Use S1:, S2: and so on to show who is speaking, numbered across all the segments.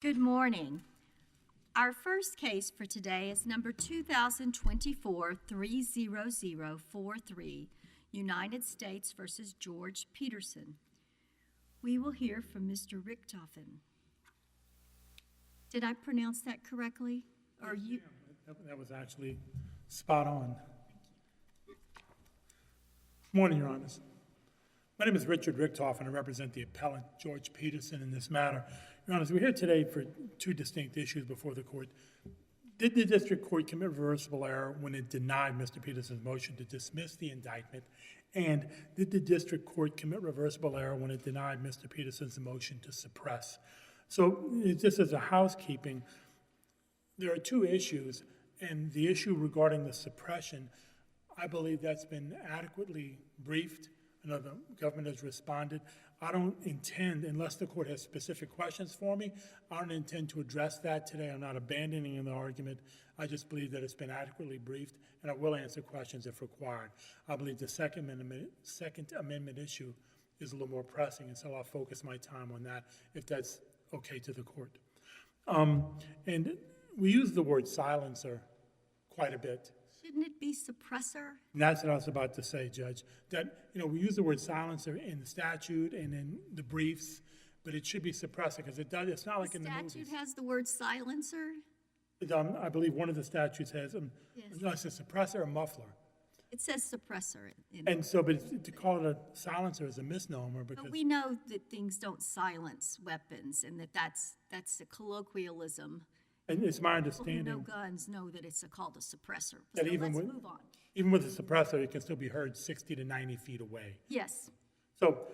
S1: Good morning. Our first case for today is number 2024-30043, United States v. George Peterson. We will hear from Mr. Richthofen. Did I pronounce that correctly? Or you?
S2: That was actually spot on. Morning, Your Honors. My name is Richard Richthofen. I represent the appellant, George Peterson, in this matter. Your Honors, we're here today for two distinct issues before the court. Did the district court commit reversible error when it denied Mr. Peterson's motion to dismiss the indictment? And did the district court commit reversible error when it denied Mr. Peterson's motion to suppress? So just as a housekeeping, there are two issues, and the issue regarding the suppression, I believe that's been adequately briefed. I know the government has responded. I don't intend, unless the court has specific questions for me, I don't intend to address that today. I'm not abandoning the argument. I just believe that it's been adequately briefed, and I will answer questions if required. I believe the Second Amendment issue is a little more pressing, and so I'll focus my time on that, if that's okay to the court. And we use the word silencer quite a bit.
S1: Shouldn't it be suppressor?
S2: And that's what I was about to say, Judge. That, we use the word silencer in the statute and in the briefs, but it should be suppressor because it's not like in the movies.
S1: The statute has the word silencer?
S2: I believe one of the statutes has,
S1: Yes.
S2: no, it says suppressor or muffler.
S1: It says suppressor.
S2: And so, but to call it a silencer is a misnomer because.
S1: But we know that things don't silence weapons and that's a colloquialism.
S2: And it's my
S1: People who
S2: understanding
S1: know guns know that it's called a suppressor.
S2: that
S1: So
S2: even
S1: let's move on.
S2: with a suppressor, it can still be heard 60 to 90 feet away.
S1: Yes.
S2: So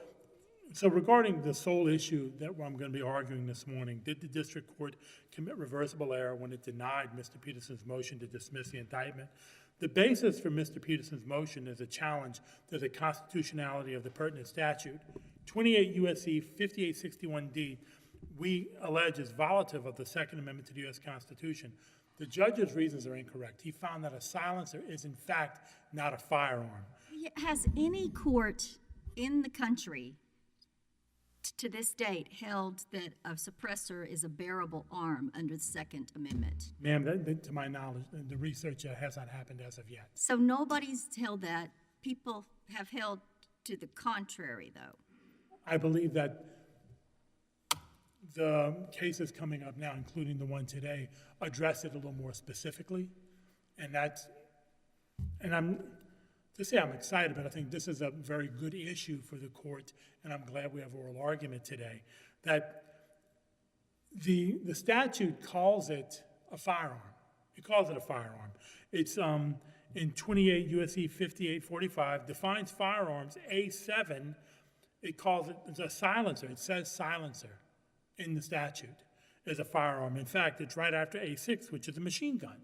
S2: regarding the sole issue that I'm going to be arguing this morning, did the district court commit reversible error when it denied Mr. Peterson's motion to dismiss the indictment? The basis for Mr. Peterson's motion is a challenge to the constitutionality of the pertinent statute. 28 U.S.C. 5861D, we allege, is violative of the Second Amendment to the U.S. Constitution. The judge's reasons are incorrect. He found that a silencer is, in fact, not a firearm.
S1: Has any court in the country to this date held that a suppressor is a bearable arm under the Second Amendment?
S2: Ma'am, to my knowledge, the research has not happened as of yet.
S1: So nobody's held that. People have held to the contrary, though.
S2: I believe that the cases coming up now, including the one today, address it a little more specifically. And I'm excited, but I think this is a very good issue for the court, and I'm glad we have oral argument today, that the statute calls it a firearm. It calls it a firearm. It's in 28 U.S.C. 5845, defines firearms. A7, it calls it a silencer. It says silencer in the statute as a firearm. In fact, it's right after A6, which is a machine gun.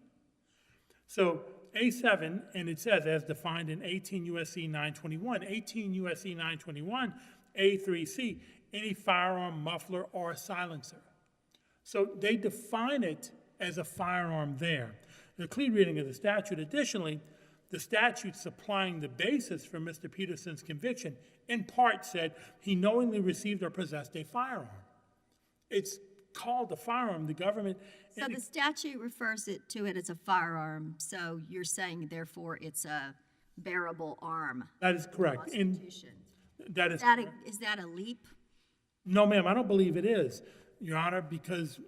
S2: So A7, and it says, as defined in 18 U.S.C. 921, 18 U.S.C. 921, A3C, any firearm, muffler, or silencer. So they define it as a firearm there. The clear reading of the statute, additionally, the statute supplying the basis for Mr. Peterson's conviction, in part said he knowingly received or possessed a firearm. It's called a firearm. The government.
S1: So the statute refers to it as a firearm. So you're saying, therefore, it's a bearable arm.
S2: That is correct.
S1: Constitution.
S2: Is
S1: that a leap?
S2: No, ma'am, I don't believe it is, Your Honor, because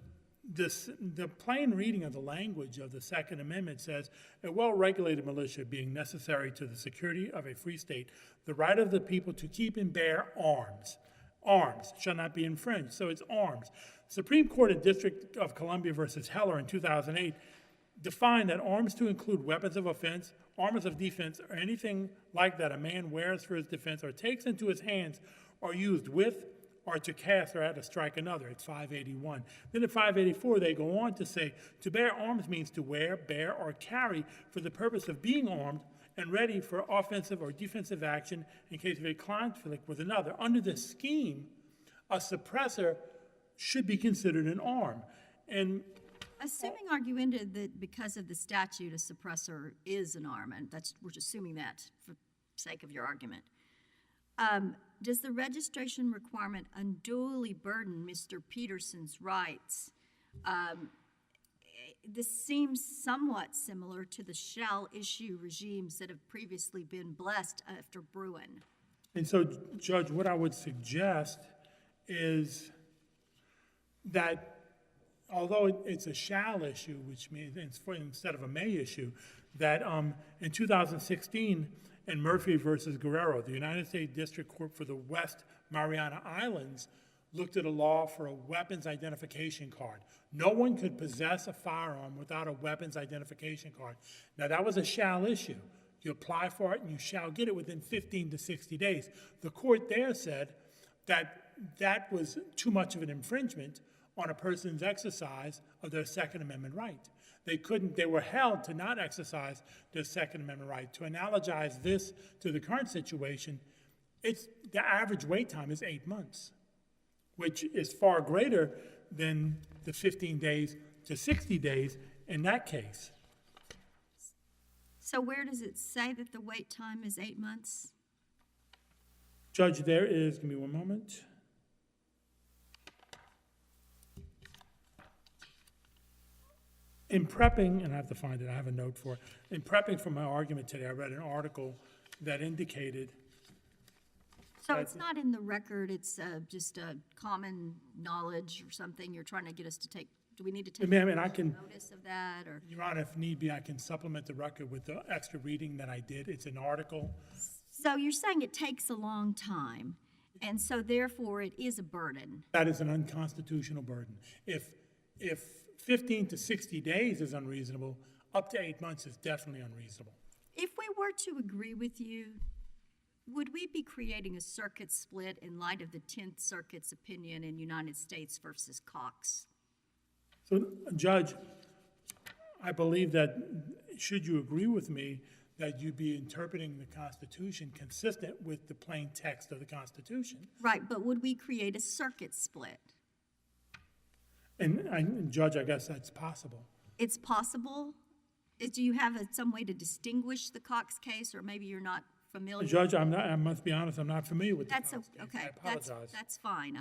S2: the plain reading of the language of the Second Amendment says, a well-regulated militia being necessary to the security of a free state, the right of the people to keep and bear arms. Arms shall not be infringed, so it's arms. Supreme Court in District of Columbia versus Heller in 2008 defined that arms to include weapons of offense, arms of defense, or anything like that a man wears for his defense or takes into his hands or used with or to cast or to strike another. It's 581. Then at 584, they go on to say, to bear arms means to wear, bear, or carry for the purpose of being armed and ready for offensive or defensive action in case of a conflict with another. Under this scheme, a suppressor should be considered an arm. And
S1: assuming arguendo that because of the statute, a suppressor is an arm, and we're just assuming that for sake of your argument. Does the registration requirement unduly burden Mr. Peterson's rights This seems somewhat similar to the shall issue regimes that have previously been blessed after Bruin.
S2: And so, Judge, what I would suggest is that although it's a shall issue, which means instead of a may issue, that in 2016, in Murphy versus Guerrero, the United States District Court for the West Mariana Islands looked at a law for a weapons identification card. No one could possess a firearm without a weapons identification card. Now, that was a shall issue. You apply for it and you shall get it within 15 to 60 days. The court there said that that was too much of an infringement on a person's exercise of their Second Amendment right. They were held to not exercise their Second Amendment right. To analogize this to the current situation, the average wait time is 8 months, which is far greater than the 15 days to 60 days in that case.
S1: So where does it say that the wait time is 8 months?
S2: Judge, there is, give me one moment. In prepping, and I have to find it, I have a note for it. In prepping for my argument today, I read an article that indicated.
S1: So it's not in the record, it's just a common knowledge or something you're trying to get us to take, do we need to take
S2: Ma'am, and I can,
S1: notice of that, or?
S2: Your Honor, if need be, I can supplement the record with the extra reading that I did. It's an article.
S1: So you're saying it takes a long time, and so therefore it is a burden.
S2: That is an unconstitutional burden. If 15 to 60 days is unreasonable, up to 8 months is definitely unreasonable.
S1: If we were to agree with you, would we be creating a circuit split in light of the 10th Circuit's opinion in United States versus Cox?
S2: So, Judge, I believe that should you agree with me, that you'd be interpreting the Constitution consistent with the plain text of the Constitution.
S1: Right, but would we create a circuit split?
S2: And Judge, I guess that's possible.
S1: It's possible? Do you have some way to distinguish the Cox case, or maybe you're not familiar?
S2: Judge, I must be honest, I'm not familiar with the
S1: That's
S2: Cox case.
S1: okay.
S2: I apologize.
S1: That's fine.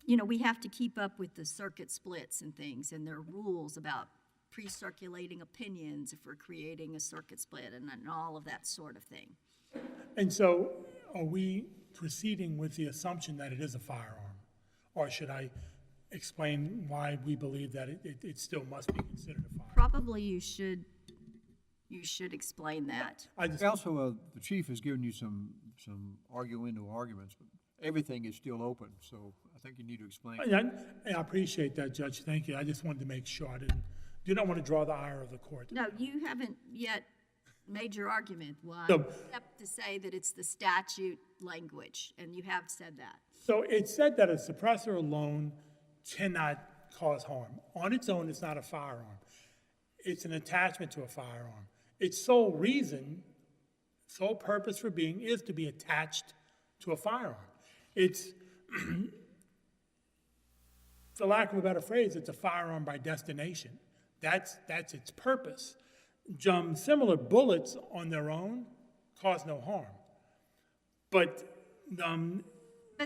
S1: We have to keep up with the circuit splits and things, and there are rules about pre-circulating opinions if we're creating a circuit split and all of that sort of thing.
S2: And so, are we proceeding with the assumption that it is a firearm? Or should I explain why we believe that it still must be considered a firearm?
S1: Probably you should explain that.
S3: Also, the chief has given you some arguments, but everything is still open, so I think you need to explain.
S2: And I appreciate that, Judge, thank you. I just wanted to make sure I do not want to draw the ire of the court.
S1: No, you haven't yet made your argument. Why?
S2: So-
S1: Except to say that it's the statute language, and you have said that.
S2: So it said that a suppressor alone cannot cause harm. On its own, it's not a firearm. It's an attachment to a firearm. Its sole purpose for being is to be attached to a firearm. It's, for lack of a better phrase, it's a firearm by destination. That's its purpose. Similar bullets on their own cause no harm. But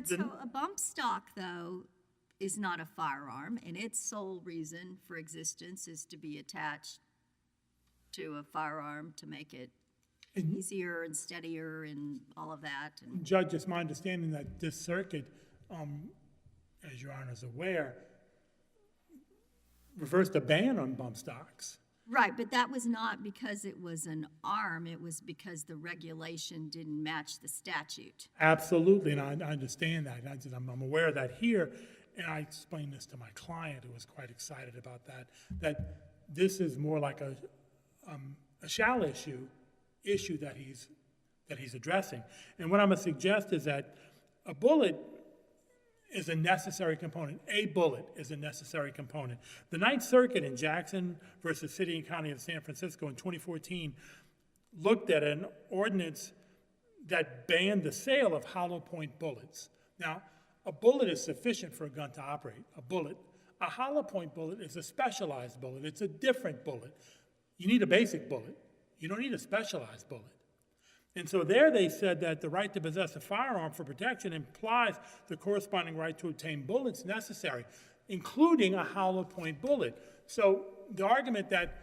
S1: so a bump stock, though, is not a firearm, and its sole reason for existence is to be attached to a firearm to make it easier and steadier and all of that. And
S2: Judge, it's my understanding that this circuit, as Your Honor is aware, reversed a ban on bump stocks.
S1: right, but that was not because it was an arm. It was because the regulation didn't match the statute.
S2: Absolutely, and I understand that. I'm aware of that here, and I explained this to my client, who was quite excited about that this is more like a shall issue that he's addressing. And what I'm going to suggest is that a bullet is a necessary component. A bullet is a necessary component. The Ninth Circuit in Jackson versus City and County of San Francisco in 2014 looked at an ordinance that banned the sale of hollow point bullets. Now, a bullet is sufficient for a gun to operate, a bullet. A hollow point bullet is a specialized bullet. It's a different bullet. You need a basic bullet. You don't need a specialized bullet. And so there they said that the right to possess a firearm for protection implies the corresponding right to obtain bullets necessary, including a hollow point bullet. So the argument that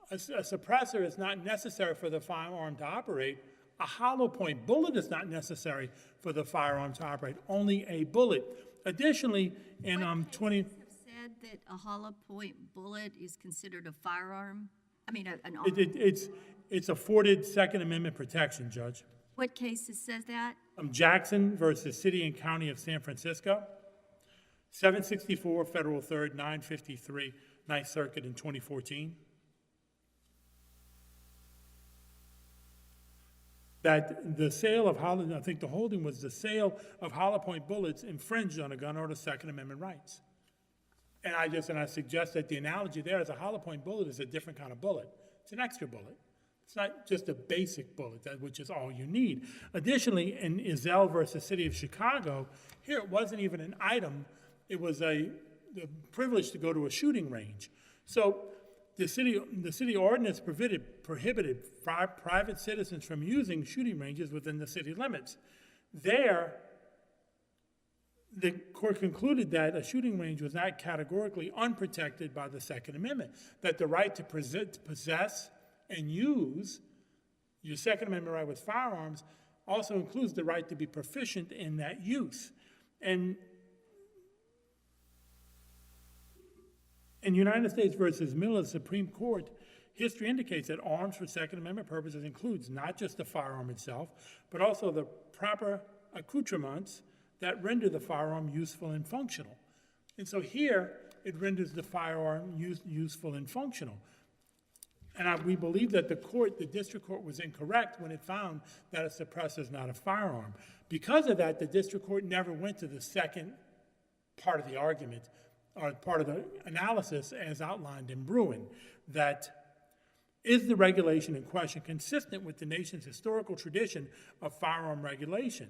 S2: a suppressor is not necessary for the firearm to operate, a hollow point bullet is not necessary for the firearm to operate, only a bullet. Additionally, in 20...
S1: Have said that a hollow point bullet is considered a firearm? I mean, an arm?
S2: It's afforded Second Amendment protection, Judge.
S1: What cases says that?
S2: Jackson versus City and County of San Francisco, 764 Federal 3rd, 953, Ninth Circuit in 2014. That the sale of hollow, I think the holding was the sale of hollow point bullets infringed on a gun owner's Second Amendment rights. And I suggest that the analogy there is a hollow point bullet is a different kind of bullet. It's an extra bullet. It's not just a basic bullet, which is all you need. Additionally, in Izell versus City of Chicago, here it wasn't even an item. It was the privilege to go to a shooting range. So the city ordinance prohibited private citizens from using shooting ranges within the city limits. There, the court concluded that a shooting range was not categorically unprotected by the Second Amendment, that the right to possess and use your Second Amendment right with firearms also includes the right to be proficient in that use. And in United States versus Miller, Supreme Court, history indicates that arms for Second Amendment purposes includes not just the firearm itself, but also the proper accoutrements that render the firearm useful and functional. And so here, it renders the firearm useful and functional. And we believe that the district court was incorrect when it found that a suppressor is not a firearm. Because of that, the district court never went to the second part of the argument, or part of the analysis as outlined in Bruin, that is the regulation in question consistent with the nation's historical tradition of firearm regulation?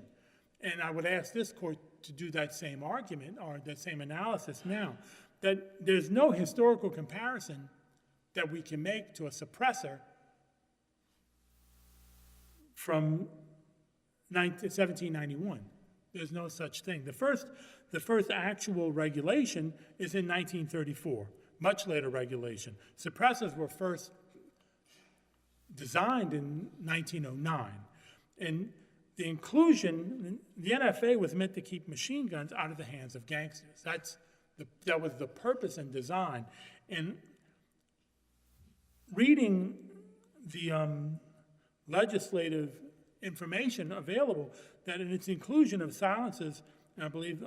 S2: And I would ask this court to do that same argument, or that same analysis now, that there's no historical comparison that we can make to a suppressor from 1791. There's no such thing. The first actual regulation is in 1934, much later regulation. Suppressors were first designed in 1909. And the inclusion, the NFA was meant to keep machine guns out of the hands of gangsters. That was the purpose and design. And reading the legislative information available, that in its inclusion of silencers, and I believe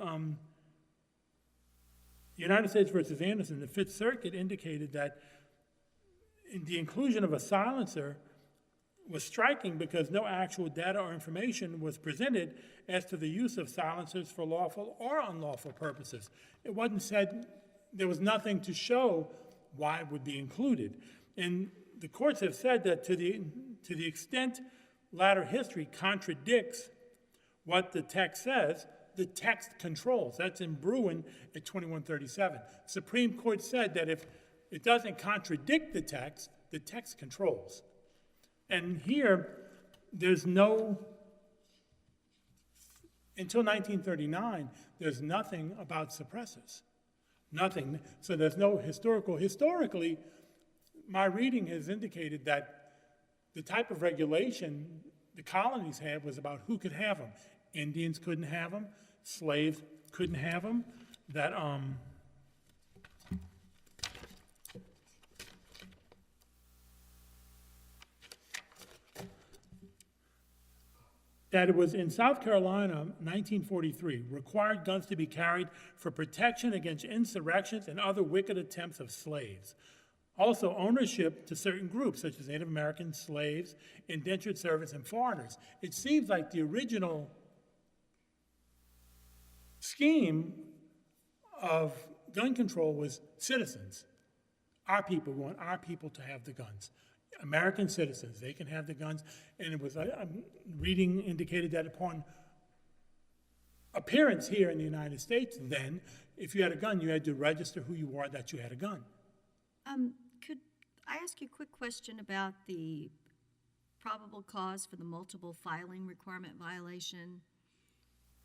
S2: United States versus Anderson, the Fifth Circuit indicated that in the inclusion of a silencer was striking because no actual data or information was presented as to the use of silencers for lawful or unlawful purposes. It wasn't said, there was nothing to show why it would be included. And the courts have said that to the extent latter history contradicts what the text says, the text controls. That's in Bruin at 2137. Supreme Court said that if it doesn't contradict the text controls. And here, there's no, until 1939, there's nothing about suppressors. Nothing. So there's no historically, my reading has indicated that the type of regulation the colonies had was about who could have them. Indians couldn't have them. Slaves couldn't have them. That it was in South Carolina, 1943, required guns to be carried for protection against insurrections and other wicked attempts of slaves. Also, ownership to certain groups, such as Native Americans, slaves, indentured servants, and foreigners. It seems like the original scheme of gun control was citizens. Our people, we want our people to have the guns. American citizens, they can have the guns. And it was, reading indicated that upon appearance here in the United States, then, if you had a gun, you had to register who you were that you had a gun.
S1: Could I ask you a quick question about the probable cause for the multiple filing requirement violation.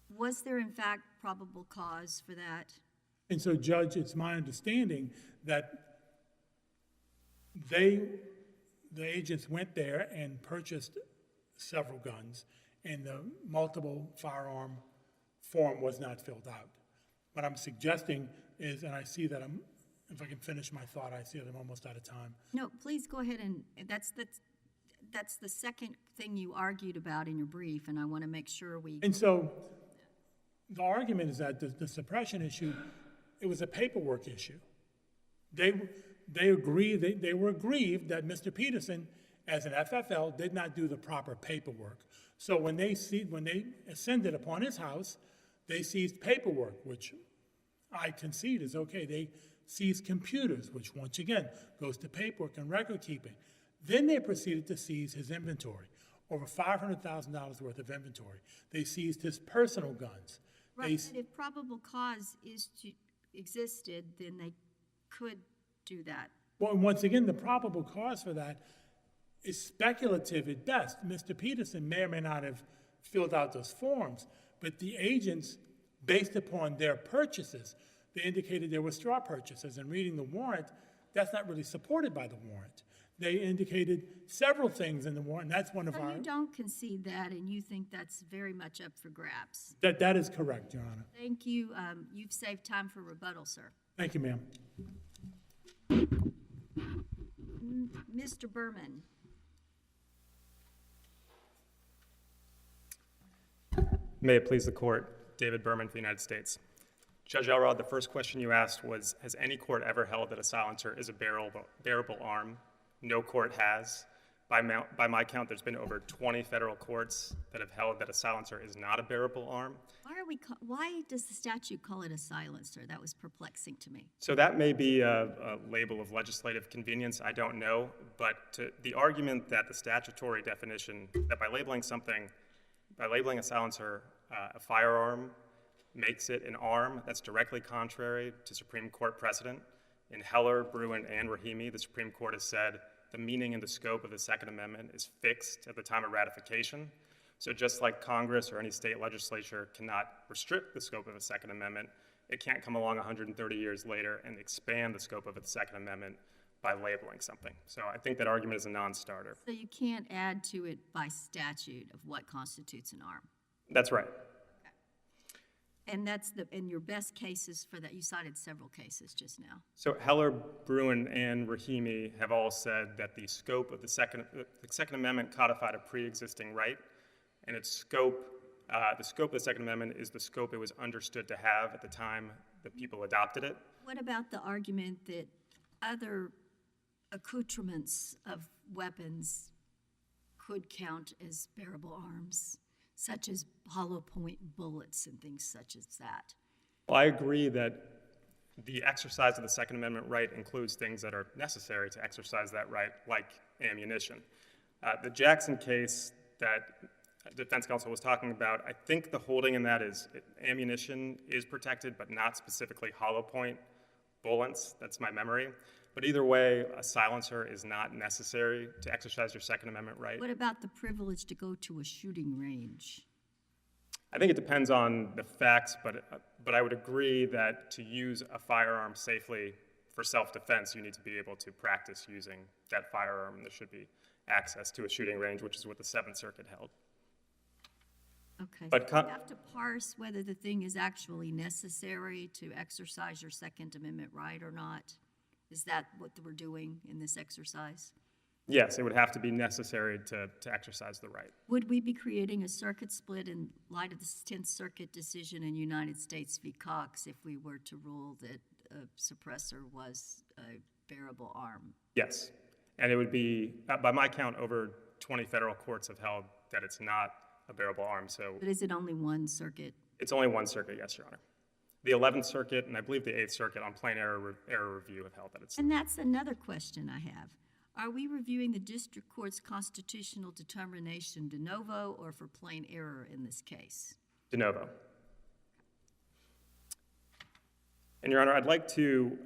S1: Was there in fact probable cause for that?
S2: And so, Judge, it's my understanding that the agents went there and purchased several guns, and the multiple firearm form was not filled out. What I'm suggesting is, and I see that if I can finish my thought, I see that I'm almost out of time.
S1: No, please go ahead, and that's the second thing you argued about in your brief, and I want to make sure we.
S2: And so the argument is that the suppression issue, it was a paperwork issue. They were aggrieved that Mr. Peterson, as an FFL, did not do the proper paperwork. So when they ascended upon his house, they seized paperwork, which I concede is okay. They seized computers, which once again goes to paperwork and record keeping. Then they proceeded to seize his inventory, over $500,000 worth of inventory. They seized his personal guns.
S1: Right, but if probable cause existed, then they could do that.
S2: Well, and once again, the probable cause for that is speculative at best. Mr. Peterson may or may not have filled out those forms, but the agents, based upon their purchases, they indicated there were straw purchases, and reading the warrant, that's not really supported by the warrant. They indicated several things in the warrant, and that's one of
S1: So
S2: our...
S1: you don't concede that, and you think that's very much up for grabs.
S2: That is correct, Your Honor.
S1: Thank you. You've saved time for rebuttal, sir.
S2: Thank you, ma'am.
S1: Mr. Berman.
S4: May it please the court, David Berman for the United States. Judge Elrod, the first question you asked was, has any court ever held that a silencer is a bearable arm? No court has. By my count, there's been over 20 federal courts that have held that a silencer is not a bearable arm.
S1: Why does the statute call it a silencer? That was perplexing to me.
S4: So that may be a label of legislative convenience, I don't know, but the argument that the statutory definition, that by labeling a silencer a firearm, makes it an arm, that's directly contrary to Supreme Court precedent. In Heller, Bruin, and Rahimi, the Supreme Court has said the meaning and the scope of the Second Amendment is fixed at the time of ratification. So just like Congress or any state legislature cannot restrict the scope of a Second Amendment, it can't come along 130 years later and expand the scope of the Second Amendment by labeling something. So I think that argument is a non-starter.
S1: So you can't add to it by statute of what constitutes an arm.
S4: That's right.
S1: And and your best cases for that, you cited several cases just now.
S4: So Heller, Bruin, and Rahimi have all said that the scope of the Second Amendment codified a pre-existing right, and its scope, the scope of the Second Amendment is the scope it was understood to have at the time that people adopted it.
S1: What about the argument that other accoutrements of weapons could count as bearable arms, such as hollow point bullets and things such as that?
S4: Well, I agree that the exercise of the Second Amendment right includes things that are necessary to exercise that right, like ammunition. The Jackson case that defense counsel was talking about, I think the holding in that is ammunition is protected, but not specifically hollow point bullets. That's my memory. But either way, a silencer is not necessary to exercise your Second Amendment right.
S1: What about the privilege to go to a shooting range?
S4: I think it depends on the facts, but I would agree that to use a firearm safely for self-defense, you need to be able to practice using that firearm, and there should be access to a shooting range, which is what the Seventh Circuit held.
S1: Okay,
S4: But
S1: so you have to parse whether the thing is actually necessary to exercise your Second Amendment right or not. Is that what we're doing in this exercise?
S4: Yes, it would have to be necessary to exercise the right.
S1: Would we be creating a circuit split in light of the 10th Circuit decision in United States v. Cox if we were to rule that a suppressor was a bearable arm?
S4: Yes, and it would be, by my count, over 20 federal courts have held that it's not a bearable arm. So,
S1: but is it only one circuit?
S4: It's only one circuit, yes, Your Honor. The 11th Circuit and I believe the 8th Circuit on plain error review have held that it's.
S1: And that's another question I have. Are we reviewing the district court's constitutional determination de novo or for plain error in this case?
S4: De novo. And Your Honor, I'd like to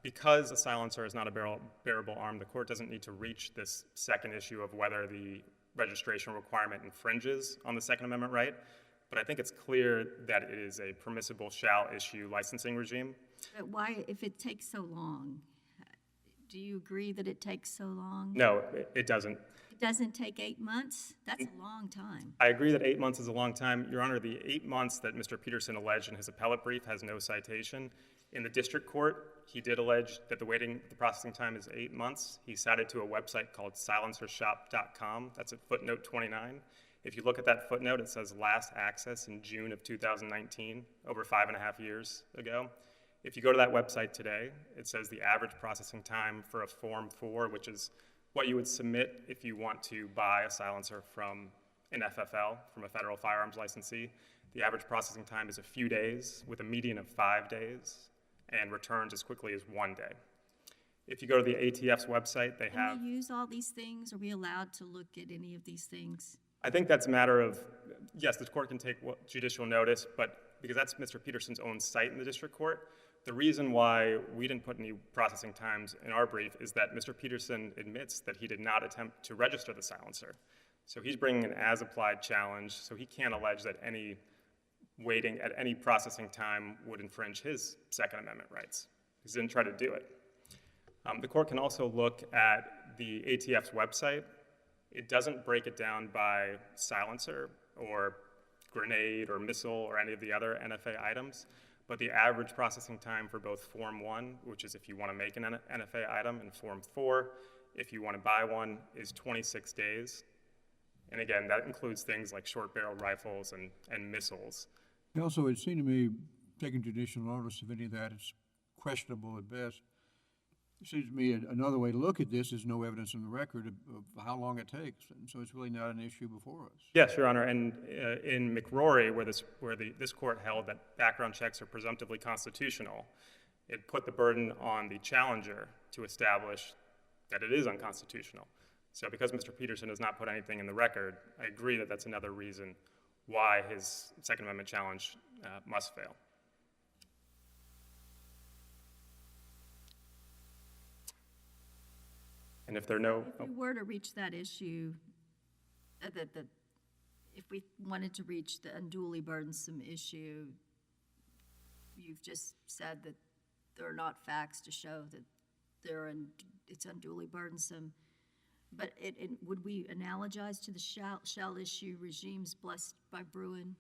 S4: because a silencer is not a bearable arm, the court doesn't need to reach this second issue of whether the registration requirement infringes on the Second Amendment right. But I think it's clear that it is a permissible shall issue licensing regime.
S1: But why, if it takes so long, do you agree that it takes so long?
S4: No, it doesn't.
S1: It doesn't take 8 months? That's a long time.
S4: I agree that 8 months is a long time. Your Honor, the 8 months that Mr. Peterson alleged in his appellate brief has no citation. In the district court, he did allege that the processing time is 8 months. He cited to a website called silencershop.com. That's at footnote 29. If you look at that footnote, it says last access in June of 2019, over 5.5 years ago. If you go to that website today, it says the average processing time for a Form 4, which is what you would submit if you want to buy a silencer from an FFL, from a federal firearms licensee. The average processing time is a few days, with a median of 5 days, and returns as quickly as 1 day. If you go to the ATF's website, they have...
S1: Can we use all these things? Are we allowed to look at any of these things?
S4: I think that's a matter of, yes, the court can take judicial notice, but because that's Mr. Peterson's own site in the district court, the reason why we didn't put any processing times in our brief is that Mr. Peterson admits that he did not attempt to register the silencer. So he's bringing an as-applied challenge, so he can't allege that any waiting at any processing time would infringe his Second Amendment rights. He didn't try to do it. The court can also look at the ATF's website. It doesn't break it down by silencer or grenade or missile or any of the other NFA items, but the average processing time for both Form 1, which is if you want to make an NFA item, and Form 4, if you want to buy one, is 26 days. And again, that includes things like short-barreled rifles and missiles.
S3: Also, it seemed to me, taking judicial notice of any of that is questionable at best. It seems to me another way to look at this is no evidence in the record of how long it takes, and so it's really not an issue before us.
S4: Yes, Your Honor, and in McRory, where this court held that background checks are presumptively constitutional, it put the burden on the challenger to establish that it is unconstitutional. So because Mr. Peterson has not put anything in the record, I agree that that's another reason why his Second Amendment challenge must fail. And if there are no...
S1: If we were to reach that issue, if we wanted to reach the unduly burdensome issue, you've just said that there are not facts to show that it's unduly burdensome. But would we analogize to the shall issue regimes blessed by Bruin?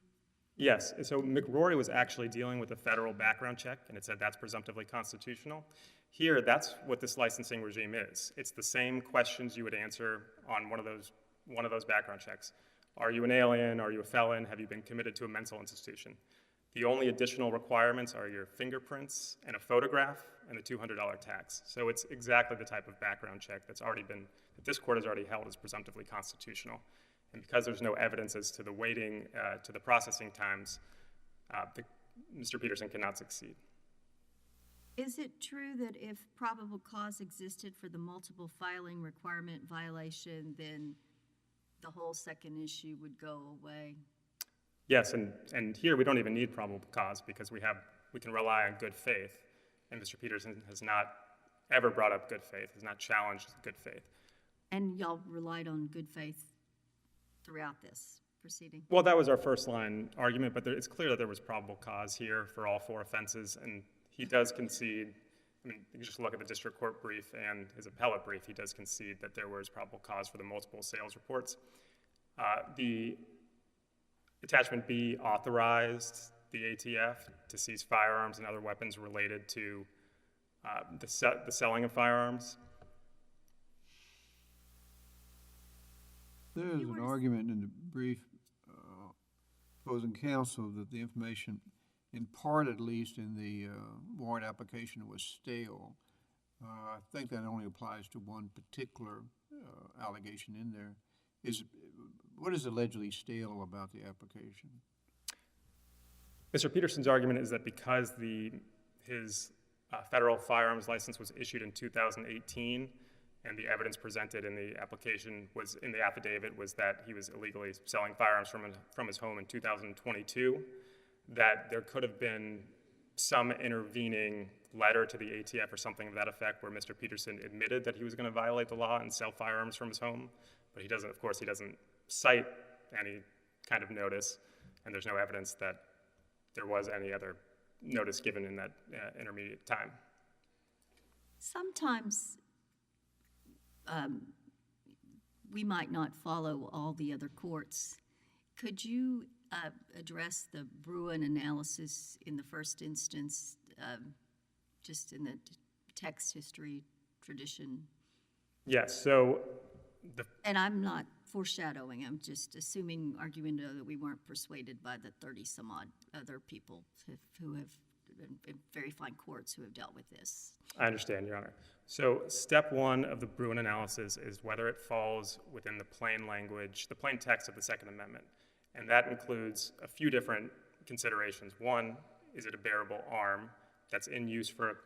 S4: Yes, so McRory was actually dealing with a federal background check, and it said that's presumptively constitutional. Here, that's what this licensing regime is. It's the same questions you would answer on one of those background checks. Are you an alien? Are you a felon? Have you been committed to a mental institution? The only additional requirements are your fingerprints and a photograph and the $200 tax. So it's exactly the type of background check that this court has already held as presumptively constitutional. And because there's no evidence as to the waiting, to the processing times, Mr. Peterson cannot succeed.
S1: Is it true that if probable cause existed for the multiple filing requirement violation, then the whole second issue would go away?
S4: Yes, and here we don't even need probable cause because we can rely on good faith, and Mr. Peterson has not ever brought up good faith, has not challenged good faith.
S1: And y'all relied on good faith throughout this proceeding?
S4: Well, that was our first line argument, but it's clear that there was probable cause here for all 4 offenses, and he does concede, I mean, you can just look at the district court brief and his appellate brief, he does concede that there was probable cause for the multiple sales reports. The Attachment B authorized the ATF to seize firearms and other weapons related to the selling of firearms.
S3: There is an argument in the brief opposing counsel that the information, in part at least, in the warrant application was stale. I think that only applies to one particular allegation in there. What is allegedly stale about the application?
S4: Mr. Peterson's argument is that because his federal firearms license was issued in 2018, and the evidence presented in the application in the affidavit was that he was illegally selling firearms from his home in 2022, that there could have been some intervening letter to the ATF or something of that effect where Mr. Peterson admitted that he was going to violate the law and sell firearms from his home, but he doesn't cite any kind of notice, and there's no evidence that there was any other notice given in that intermediate time.
S1: Sometimes we might not follow all the other courts. Could you address the Bruin analysis in the first instance, just in the text history tradition?
S4: Yes, so
S1: And I'm not foreshadowing, I'm just assuming, arguendo, that we weren't persuaded by the 30-some-odd other people who have in very fine courts who have dealt with this.
S4: I understand, Your Honor. So step one of the Bruin analysis is whether it falls within the plain language, the plain text of the Second Amendment. And that includes a few different considerations. One, is it a bearable arm that's in use for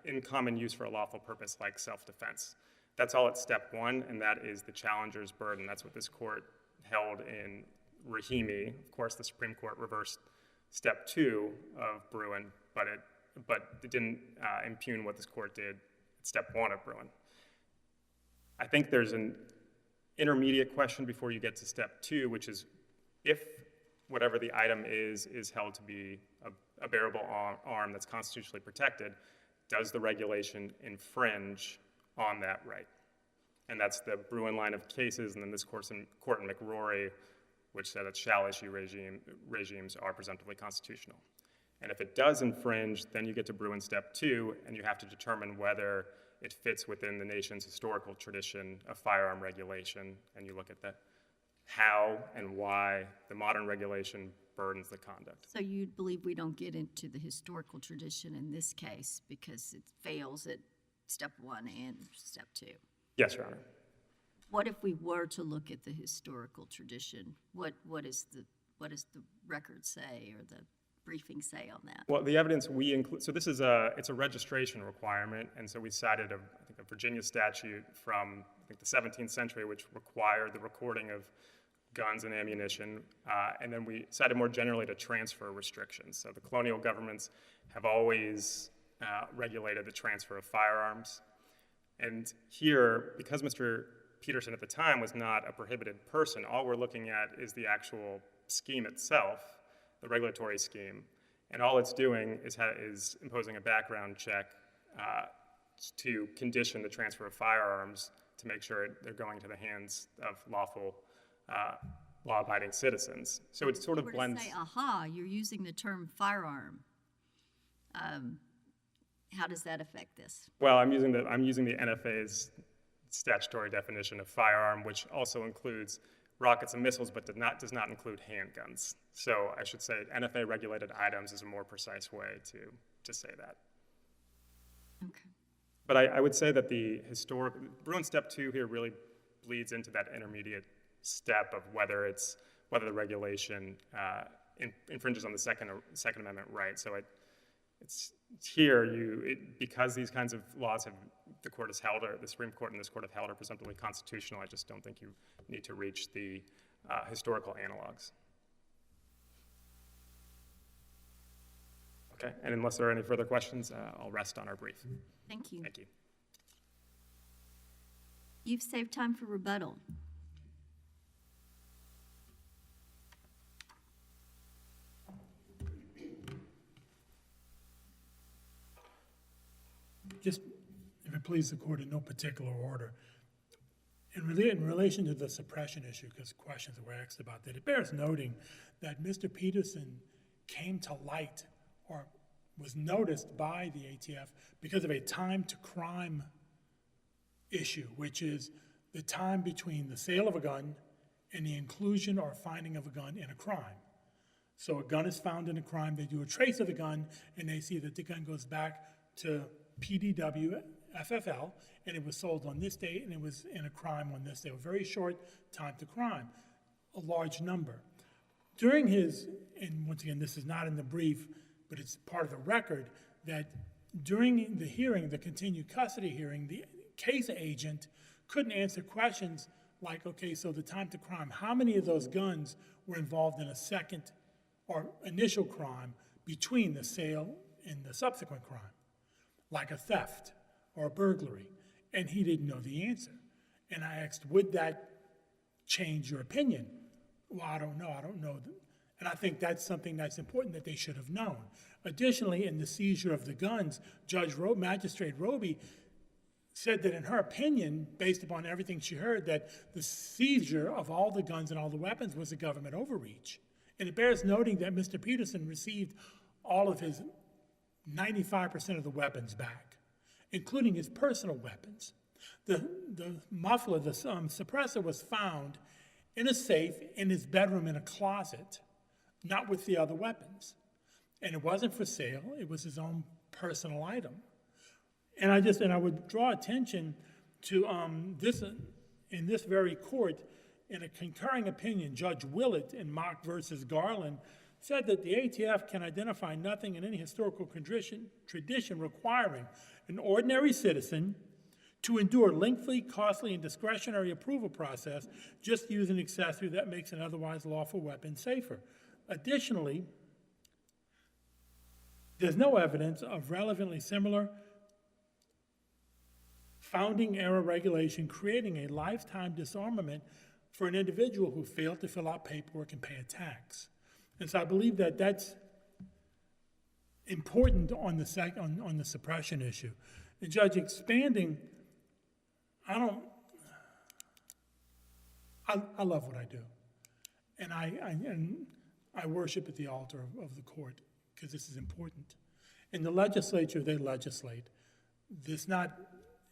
S4: in common use for a lawful purpose like self-defense? That's all at step one, and that is the challenger's burden. That's what this court held in Rahimi. Of course, the Supreme Court reversed step two of Bruin, but it didn't impugn what this court did at step one of Bruin. I think there's an intermediate question before you get to step two, which is if whatever the item is held to be a bearable arm that's constitutionally protected, does the regulation infringe on that right? And that's the Bruin line of cases, and then this court in McRory, which said that shall-issue regimes are presumptively constitutional. And if it does infringe, then you get to Bruin step two, and you have to determine whether it fits within the nation's historical tradition of firearm regulation, and you look at the how and why the modern regulation burdens the conduct.
S1: So you believe we don't get into the historical tradition in this case because it fails at step one and step two?
S4: Yes, Your Honor.
S1: What if we were to look at the historical tradition? What does the record say or the briefing say on that?
S4: Well, the evidence we include, so this is it's a registration requirement, and so we cited I think a Virginia statute from I think the 17th century which required the recording of guns and ammunition, and then we cited more generally to transfer restrictions. So the colonial governments have always regulated the transfer of firearms, and here, because Mr. Peterson at the time was not a prohibited person, all we're looking at is the actual scheme itself, the regulatory scheme, and all it's doing is imposing a background check to condition the transfer of firearms to make sure they're going to the hands of lawful, law-abiding citizens. So it sort of blends.
S1: Say, aha, you're using the term firearm. How does that affect this?
S4: Well, I'm using the NFA's statutory definition of firearm, which also includes rockets and missiles, but does not include handguns. So I should say NFA-regulated items is a more precise way to say that.
S1: Okay.
S4: But I would say that the Bruin step two here really bleeds into that intermediate step of whether the regulation infringes on the Second Amendment right. So it's here because these kinds of laws the court has held, or the Supreme Court and this court have held, are presumptively constitutional. I just don't think you need to reach the historical analogs. Okay, and unless there are any further questions, I'll rest on our brief.
S1: Thank you.
S4: Thank you.
S1: You've saved time for rebuttal.
S2: Just, if it pleases the court, in no particular order. In relation to the suppression issue, because questions were asked about that, it bears noting that Mr. Peterson came to light or was noticed by the ATF because of a time to crime issue, which is the time between the sale of a gun and the inclusion or finding of a gun in a crime. So a gun is found in a crime, they do a trace of the gun, and they see that the gun goes back to PDW, FFL, and it was sold on this date, and it was in a crime on this day. A very short time to crime, a large number. During his, and once again, this is not in the brief, but it's part of the record, that during the hearing, the continued custody hearing, the case agent couldn't answer questions like, okay, so the time to crime, how many of those guns were involved in a second or initial crime between the sale and the subsequent crime, like a theft or a burglary, and he didn't know the answer. And I asked, would that change your opinion? Well, I don't know. And I think that's something that's important that they should have known. Additionally, in the seizure of the guns, Magistrate Roby said that in her opinion, based upon everything she heard, that the seizure of all the guns and all the weapons was a government overreach. And it bears noting that Mr. Peterson received all of his 95% of the weapons back, including his personal weapons. The muffler, the suppressor, was found in a safe in his bedroom in a closet, not with the other weapons. And it wasn't for sale, it was his own personal item. And I would draw attention to this, in this very court, in a concurring opinion, Judge Willett in Mock versus Garland said that the ATF can identify nothing in any historical tradition requiring an ordinary citizen to endure lengthy, costly, and discretionary approval process just to use an accessory that makes an otherwise lawful weapon safer. Additionally, there's no evidence of relevantly similar founding era regulation creating a lifetime disarmament for an individual who failed to fill out paperwork and pay a tax. And so I believe that that's important on the suppression issue. And Judge, expanding, I love what I do. And I worship at the altar of the court because this is important. In the legislature, they legislate. It's not,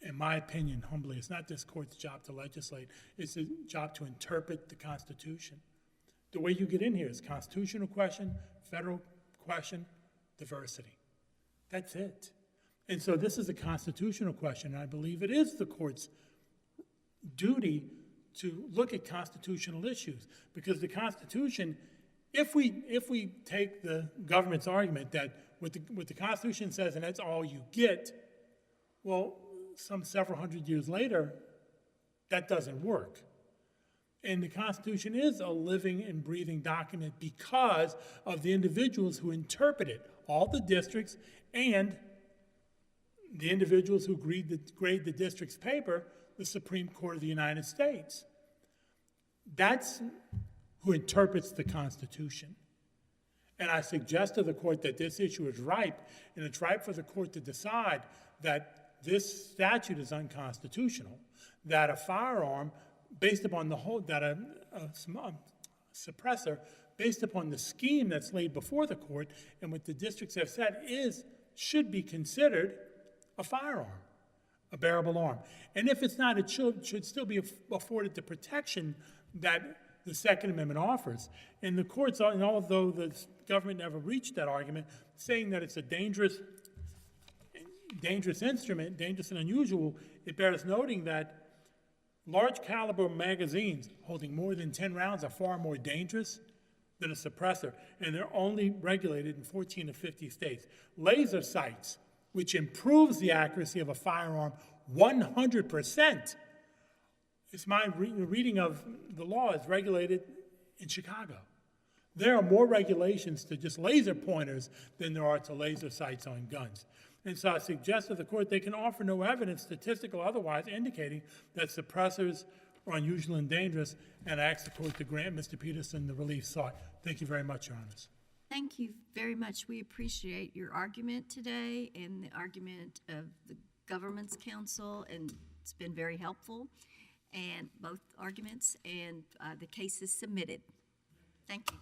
S2: in my opinion, humbly, it's not this court's job to legislate. It's a job to interpret the Constitution. The way you get in here is constitutional question, federal question, diversity. That's it. And so this is a constitutional question, and I believe it is the court's duty to look at constitutional issues, because the Constitution, if we take the government's argument that what the Constitution says and that's all you get, well, some several hundred years later, that doesn't work. And the Constitution is a living and breathing document because of the individuals who interpret it, all the districts and the individuals who grade the district's paper, the Supreme Court of the United States. That's who interprets the Constitution. And I suggest to the court that this issue is ripe, and it's ripe for the court to decide that this statute is unconstitutional, that a firearm based upon the whole, that a suppressor based upon the scheme that's laid before the court and what the districts have said should be considered a firearm, a bearable arm. And if it's not, it should still be afforded the protection that the Second Amendment offers. And the courts, and although the government never reached that argument, saying that it's a dangerous instrument, dangerous and unusual, it bears noting that large caliber magazines holding more than 10 rounds are far more dangerous than a suppressor, and they're only regulated in 14 to 50 states. Laser sights, which improves the accuracy of a firearm 100%. It's my reading of the law is regulated in Chicago. There are more regulations to just laser pointers than there are to laser sights on guns. And so I suggest to the court they can offer no evidence, statistical or otherwise, indicating that suppressors are unusual and dangerous, and I ask the court to grant Mr. Peterson the relief sought. Thank you very much, Your Honors.
S1: Thank you very much. We appreciate your argument today and the argument of the government's counsel, and it's been very helpful, and both arguments, and the case is submitted. Thank you.